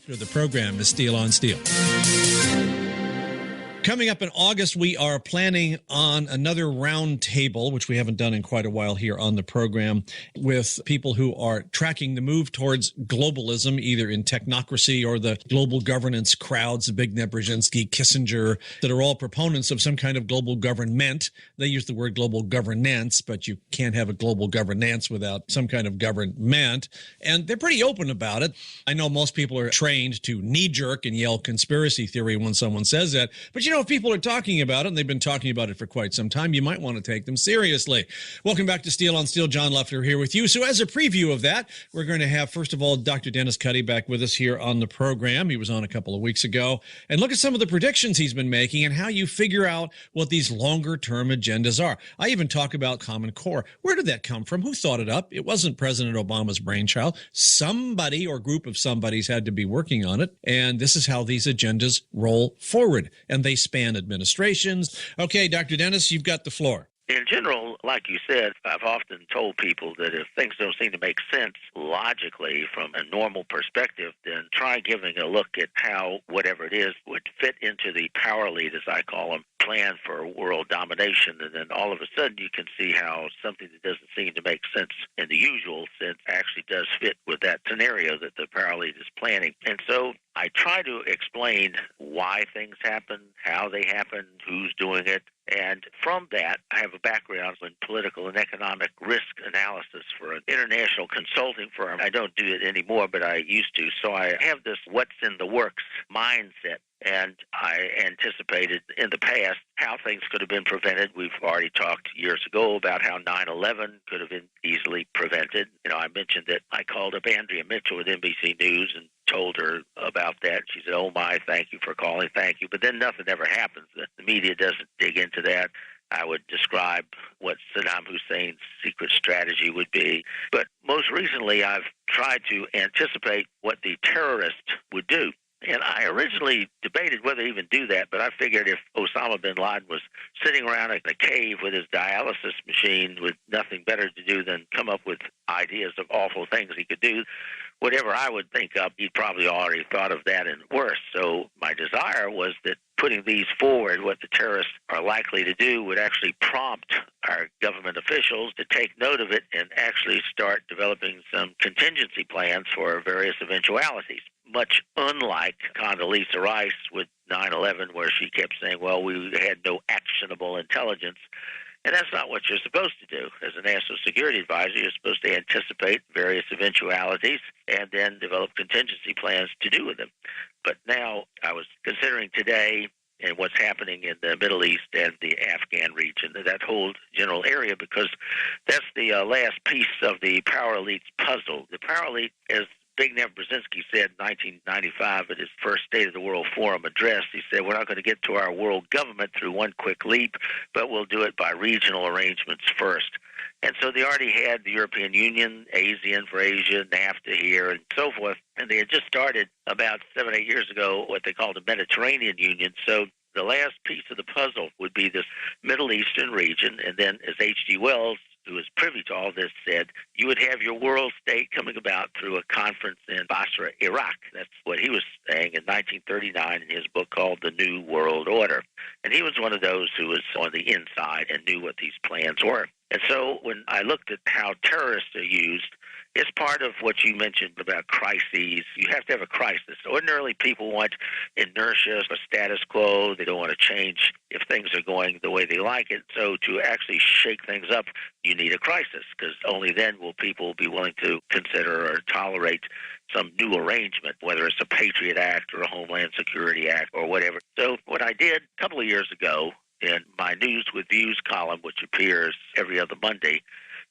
The program is Steel on Steel. Coming up in August, we are planning on another round table, which we haven't done in quite a while here on the program, with people who are tracking the move towards globalism, either in technocracy or the global governance crowds, Zbigniew Brzezinski, Kissinger, that are all proponents of some kind of global government. They use the word global governance, but you can't have a global governance without some kind of government. And they're pretty open about it. I know most people are trained to knee-jerk and yell conspiracy theory when someone says that, but if people are talking about it, and they've been talking about it for quite some time, you might want to take them seriously. Welcome back to Steel on Steel. John Leffler here with you. So as a preview of that, we're going to have, first of all, Dr. Dennis Cuddy back with us here on the program. He was on a couple of weeks ago. And look at some of the predictions he's been making and how you figure out what these longer-term agendas are. I even talk about Common Core. Where did that come from? Who thought it up? It wasn't President Obama's brainchild. Somebody or group of somebodies had to be working on it. And this is how these agendas roll forward. And they span administrations. Okay, Dr. Dennis, you've got the floor. In general, like you said, I've often told people that if things don't seem to make sense logically from a normal perspective, then try giving a look at how whatever it is would fit into the power lead, as I call them, plan for world domination. And then all of a sudden you can see how something that doesn't seem to make sense in the usual sense actually does fit with that scenario that the power lead is planning. And so I try to explain why things happen, how they happen, who's doing it. And from that, I have a background in political and economic risk analysis for an international consulting firm. I don't do it anymore, but I used to. So I have this what's in the works mindset. And I anticipated in the past how things could have been prevented. We've already talked years ago about how 9/11 could have been easily prevented. I mentioned that I called up Andrea Mitchell at NBC News and told her about that. She said, "Oh my, thank you for calling, thank you." But then nothing ever happens. The media doesn't dig into that. I would describe what Saddam Hussein's secret strategy would be. But most recently, I've tried to anticipate what the terrorist would do. And I originally debated whether to even do that, but I figured if Osama bin Laden was sitting around in a cave with his dialysis machine with nothing better to do than come up with ideas of awful things he could do, whatever I would think of, he'd probably already thought of that and worse. So my desire was that putting these forward, what the terrorists are likely to do, would actually prompt our government officials to take note of it and actually start developing some contingency plans for various eventualities. Much unlike Condoleezza Rice with 9/11, where she kept saying, well, we had no actionable intelligence. And that's not what you're supposed to do. As a national security advisor, you're supposed to anticipate various eventualities and then develop contingency plans to do with them. But now I was considering today and what's happening in the Middle East and the Afghan region, that whole general area, because that's the last piece of the power elite's puzzle. The power elite, as Zbigniew Brzezinski said in 1995 at his first State of the World Forum address, he said, we're not going to get to our world government through one quick leap, but we'll do it by regional arrangements first. And so they already had the European Union, ASEAN for Asia, NAFTA here, and so forth. And they had just started about 7 or 8 years ago what they called the Mediterranean Union. So the last piece of the puzzle would be this Middle Eastern region. And then, as H.G. Wells, who was privy to all this, said, you would have your world state coming about through a conference in Basra, Iraq. That's what he was saying in 1939 in his book called The New World Order. And he was one of those who was on the inside and knew what these plans were. And so when I looked at how terrorists are used, it's part of what you mentioned about crises. You have to have a crisis. Ordinarily, people want inertia, a status quo. They don't want to change if things are going the way they like it. So to actually shake things up, you need a crisis, because only then will people be willing to consider or tolerate some new arrangement, whether it's a Patriot Act or a Homeland Security Act or whatever. So what I did a couple of years ago in my News with Views column, which appears every other Monday,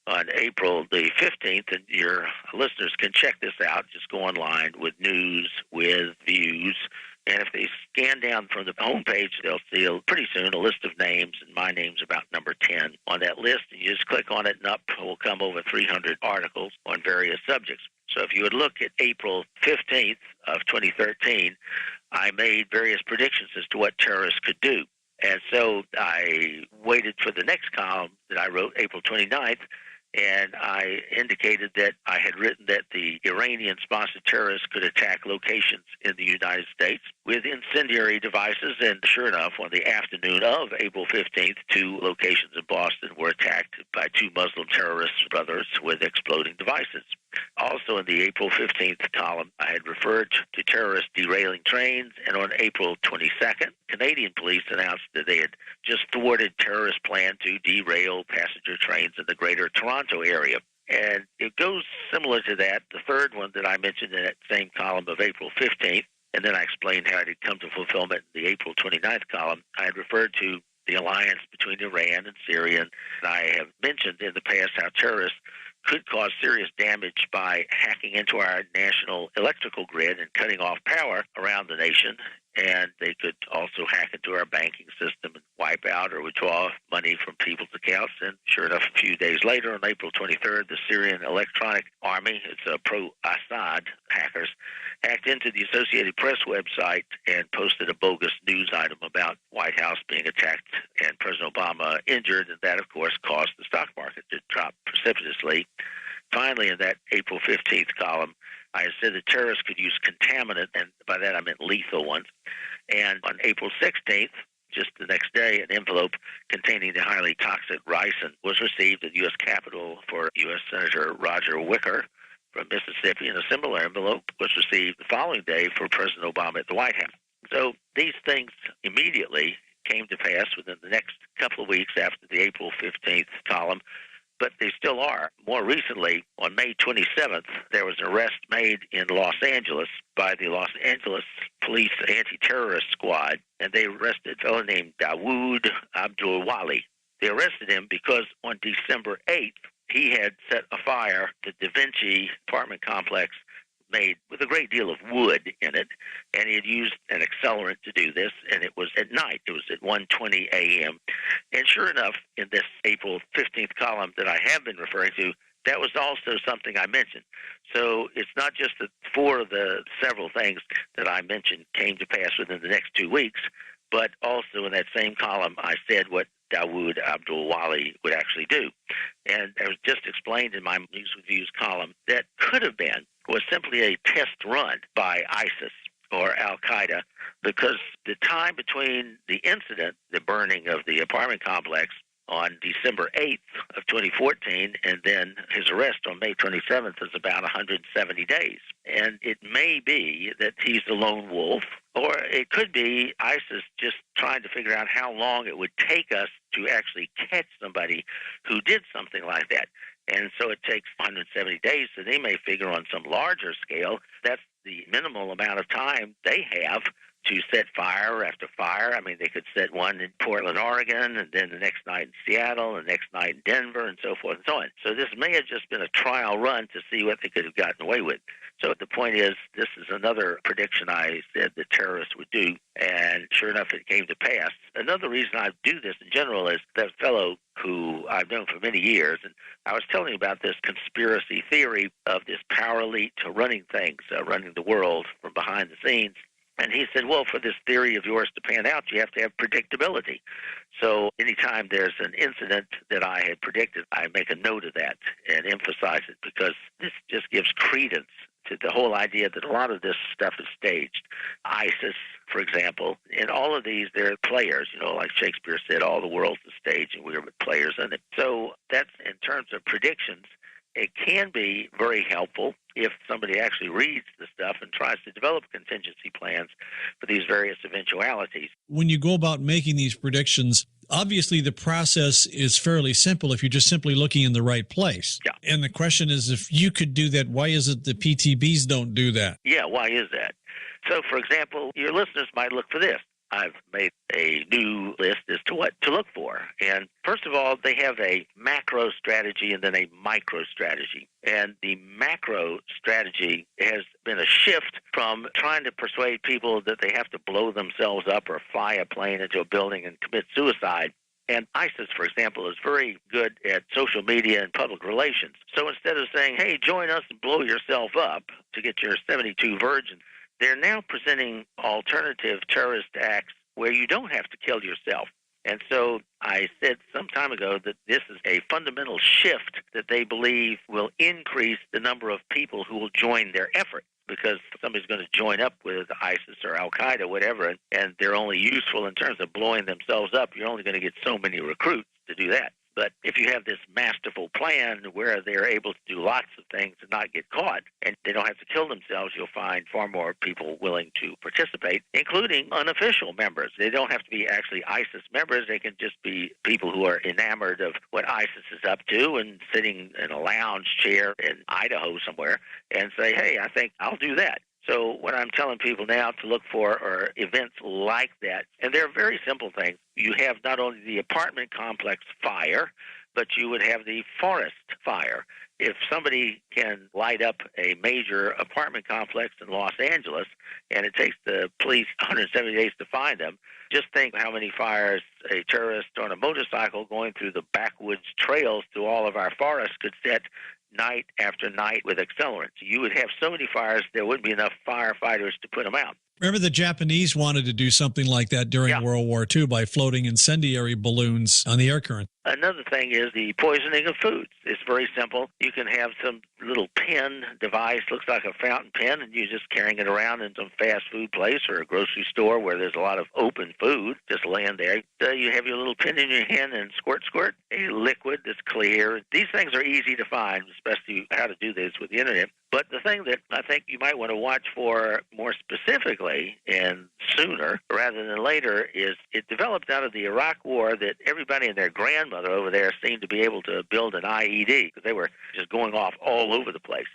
on April the 15th, and your listeners can check this out. Just go online with News with Views, and if they scan down from the homepage, they'll see pretty soon a list of names, and my name's about number 10 on that list, and you just click on it, and up will come over 300 articles on various subjects. So if you would look at April 15th of 2013, I made various predictions as to what terrorists could do. And so I waited for the next column that I wrote, April 29th, and I indicated that I had written that the Iranian-sponsored terrorists could attack locations in the United States with incendiary devices, and sure enough, on the afternoon of April 15th, 2 locations in Boston were attacked by 2 Muslim terrorist brothers with exploding devices. Also in the April 15th column, I had referred to terrorists derailing trains, and on April 22nd, Canadian police announced that they had just thwarted terrorist plan to derail passenger trains in the greater Toronto area. And it goes similar to that, the third one that I mentioned in that same column of April 15th, and then I explained how it had come to fulfillment in the April 29th column. I had referred to the alliance between Iran and Syria, and I have mentioned in the past how terrorists could cause serious damage by hacking into our national electrical grid and cutting off power around the nation. And they could also hack into our banking system and wipe out or withdraw money from people's accounts. And sure enough, a few days later, on April 23rd, the Syrian Electronic Army, it's a pro-Assad hackers, hacked into the Associated Press website and posted a bogus news item about White House being attacked and President Obama injured, and that, of course, caused the stock market to drop precipitously. Finally, in that April 15th column, I said that terrorists could use contaminant, and by that I meant lethal ones. And on April 16th, just the next day, an envelope containing the highly toxic ricin was received at the U.S. Capitol for U.S. Senator Roger Wicker from Mississippi, and a similar envelope was received the following day for President Obama at the White House. So these things immediately came to pass within the next couple of weeks after the April 15th column, but they still are. More recently, on May 27th, there was an arrest made in Los Angeles by the Los Angeles Police Anti-Terrorist Squad, and they arrested a fellow named Dawood Abdulwali. They arrested him because on December 8th, he had set a fire to the Da Vinci apartment complex made with a great deal of wood in it, and he had used an accelerant to do this, and it was at night. It was at 1:20 a.m. And sure enough, in this April 15th column that I have been referring to, that was also something I mentioned. So it's not just that 4 of the several things that I mentioned came to pass within the next 2 weeks, but also in that same column I said what Dawood Abdulwali would actually do. And it was just explained in my News Reviews column that could have been was simply a test run by ISIS or Al-Qaeda, because the time between the incident, the burning of the apartment complex on December 8th of 2014, and then his arrest on May 27th is about 170 days. And it may be that he's the lone wolf, or it could be ISIS just trying to figure out how long it would take us to actually catch somebody who did something like that. And so it takes 170 days, so they may figure on some larger scale. That's the minimal amount of time they have to set fire after fire. I mean, they could set one in Portland, Oregon, and then the next night in Seattle, and the next night in Denver, and so forth and so on. So this may have just been a trial run to see what they could have gotten away with. So the point is, this is another prediction I said the terrorists would do, and sure enough, it came to pass. Another reason I do this in general is that fellow who I've known for many years, and I was telling you about this conspiracy theory of this power elite running things, running the world from behind the scenes. And he said, well, for this theory of yours to pan out, you have to have predictability. So anytime there's an incident that I had predicted, I make a note of that and emphasize it, because this just gives credence to the whole idea that a lot of this stuff is staged. ISIS, for example, in all of these, they're players. You know, like Shakespeare said, all the world's a stage and we're players in it. So that's in terms of predictions. It can be very helpful if somebody actually reads the stuff and tries to develop contingency plans for these various eventualities. When you go about making these predictions, obviously the process is fairly simple if you're just simply looking in the right place. Yeah. And the question is, if you could do that, why is it the PTBs don't do that? Yeah, why is that? So, for example, your listeners might look for this. I've made a new list as to what to look for. And first of all, they have a macro strategy and then a micro strategy. And the macro strategy has been a shift from trying to persuade people that they have to blow themselves up or fly a plane into a building and commit suicide. And ISIS, for example, is very good at social media and public relations. So instead of saying, hey, join us and blow yourself up to get your 72 virgins, they're now presenting alternative terrorist acts where you don't have to kill yourself. And so I said some time ago that this is a fundamental shift that they believe will increase the number of people who will join their effort. Because somebody's going to join up with ISIS or Al-Qaeda, whatever, and they're only useful in terms of blowing themselves up. You're only going to get so many recruits to do that. But if you have this masterful plan where they're able to do lots of things and not get caught, and they don't have to kill themselves, you'll find far more people willing to participate, including unofficial members. They don't have to be actually ISIS members. They can just be people who are enamored of what ISIS is up to and sitting in a lounge chair in Idaho somewhere and say, hey, I think I'll do that. So what I'm telling people now to look for are events like that. And they're very simple things. You have not only the apartment complex fire, but you would have the forest fire. If somebody can light up a major apartment complex in Los Angeles and it takes the police 170 days to find them, just think how many fires a terrorist on a motorcycle going through the backwoods trails to all of our forests could set night after night with accelerants. You would have so many fires, there wouldn't be enough firefighters to put them out. Remember the Japanese wanted to do something like that during World War II by floating incendiary balloons on the air current. Another thing is the poisoning of foods. It's very simple. You can have some little pen device, looks like a fountain pen, and you're just carrying it around in some fast food place or a grocery store where there's a lot of open food just laying there. You have your little pen in your hand and squirt, a liquid that's clear. These things are easy to find, especially how to do this with the internet. But the thing that I think you might want to watch for more specifically and sooner rather than later is it developed out of the Iraq War that everybody and their grandmother over there seemed to be able to build an IED because they were just going off all over the place.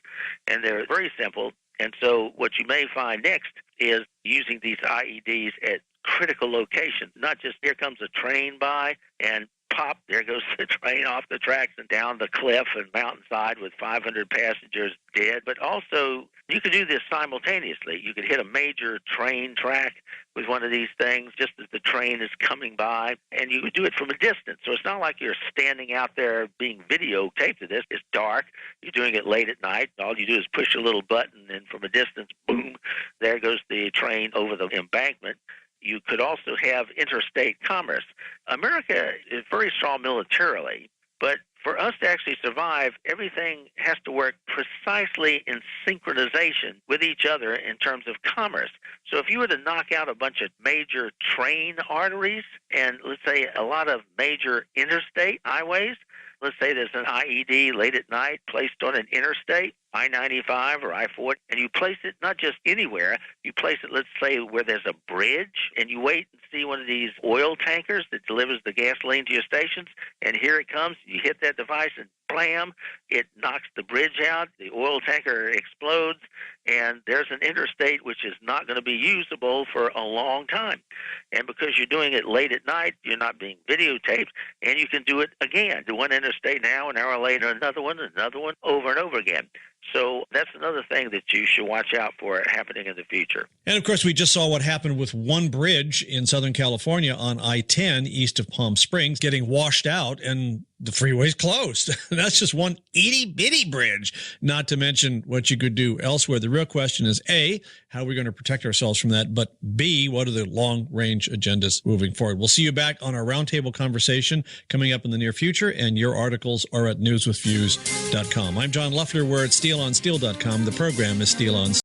And they're very simple. And so what you may find next is using these IEDs at critical locations, not just here comes a train by and pop, there goes the train off the tracks and down the cliff and mountainside with 500 passengers dead. But also, you could do this simultaneously. You could hit a major train track with one of these things just as the train is coming by, and you would do it from a distance. So it's not like you're standing out there being videotaped to this. It's dark. You're doing it late at night. All you do is push a little button, and from a distance, boom, there goes the train over the embankment. You could also have interstate commerce. America is very strong militarily, but for us to actually survive, everything has to work precisely in synchronization with each other in terms of commerce. So if you were to knock out a bunch of major train arteries and, let's say, a lot of major interstate highways, let's say there's an IED late at night placed on an interstate, I-95 or I-40, and you place it not just anywhere, you place it, let's say, where there's a bridge, and you wait and see one of these oil tankers that delivers the gasoline to your stations, and here it comes, you hit that device, and blam, it knocks the bridge out, the oil tanker explodes, and there's an interstate which is not going to be usable for a long time. And because you're doing it late at night, you're not being videotaped, and you can do it again. Do one interstate now, an hour later, another one, over and over again. So that's another thing that you should watch out for happening in the future. And, of course, we just saw what happened with one bridge in Southern California on I-10 east of Palm Springs getting washed out and the freeway's closed. That's just one itty-bitty bridge, not to mention what you could do elsewhere. The real question is, A, how are we going to protect ourselves from that? But B, what are the long-range agendas moving forward? We'll see you back on our roundtable conversation coming up in the near future, and your articles are at newswithviews.com. I'm John Luffler. We're at steelonsteel.com. The program is Steel on Steel.